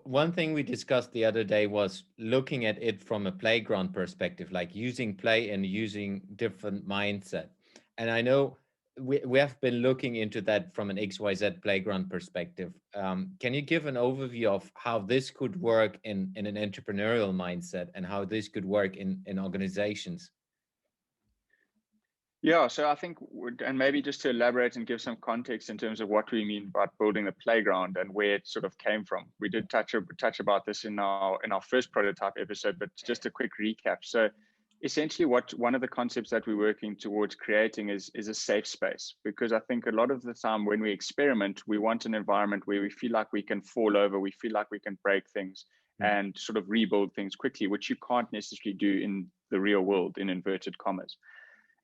one thing we discussed the other day was looking at it from a playground perspective, like using play and using different mindset. And I know we have been looking into that from an XYZ Playground perspective. Can you give an overview of how this could work in an entrepreneurial mindset and how this could work in organizations? Yeah, so I think, and maybe just to elaborate and give some context in terms of what we mean by building a playground and where it sort of came from. We did touch about this in our first prototype episode, but just a quick recap. So essentially what one of the concepts that we're working towards creating is a safe space, because I think a lot of the time when we experiment, we want an environment where we feel like we can fall over, we feel like we can break things and sort of rebuild things quickly, which you can't necessarily do in the real world, in inverted commas.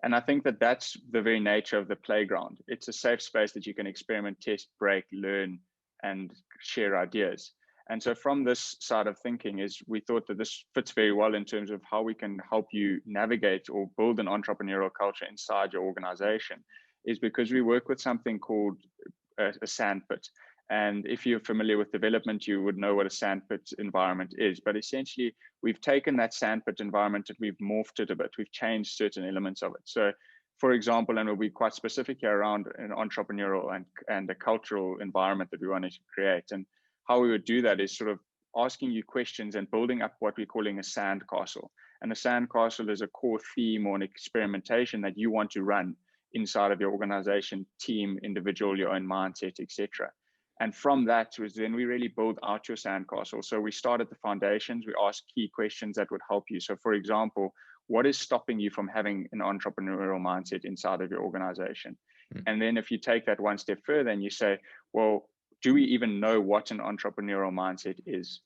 And I think that that's the very nature of the playground. It's a safe space that you can experiment, test, break, learn, and share ideas. And so from this side of thinking is we thought that this fits very well in terms of how we can help you navigate or build an entrepreneurial culture inside your organization, is because we work with something called a sandpit. And if you're familiar with development, you would know what a sandpit environment is. But essentially, we've taken that sandpit environment and we've morphed it a bit. We've changed certain elements of it. So, for example, and we'll be quite specific here around an entrepreneurial and a cultural environment that we wanted to create. And how we would do that is sort of asking you questions and building up what we're calling a sandcastle. And a sandcastle is a core theme or an experimentation that you want to run inside of your organization, team, individual, your own mindset, etc. And from that was then we really build out your sandcastle. So we start at the foundations, we ask key questions that would help you. So for example, what is stopping you from having an entrepreneurial mindset inside of your organization? And then if you take that one step further and you say, well, do we even know what an entrepreneurial mindset is?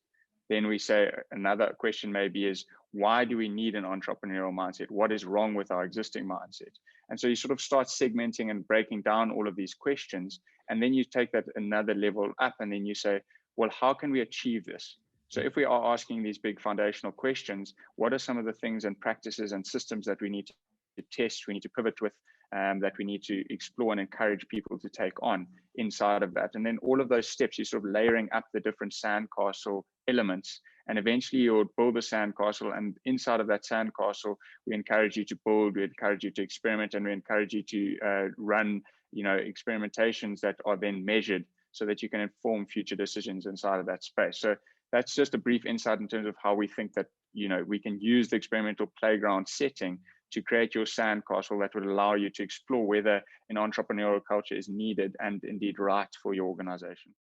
Then we say another question maybe is, why do we need an entrepreneurial mindset? What is wrong with our existing mindset? And so you sort of start segmenting and breaking down all of these questions. And then you take that another level up and then you say, well, how can we achieve this? So if we are asking these big foundational questions, what are some of the things and practices and systems that we need to test, we need to pivot with, that we need to explore and encourage people to take on inside of that? And then all of those steps, you're sort of layering up the different sandcastle elements. And eventually you'll build a sandcastle. And inside of that sandcastle, we encourage you to build, we encourage you to experiment, and we encourage you to run, experimentations that are then measured so that you can inform future decisions inside of that space. So that's just a brief insight in terms of how we think that, we can use the experimental playground setting to create your sandcastle that would allow you to explore whether an entrepreneurial culture is needed and indeed right for your organization.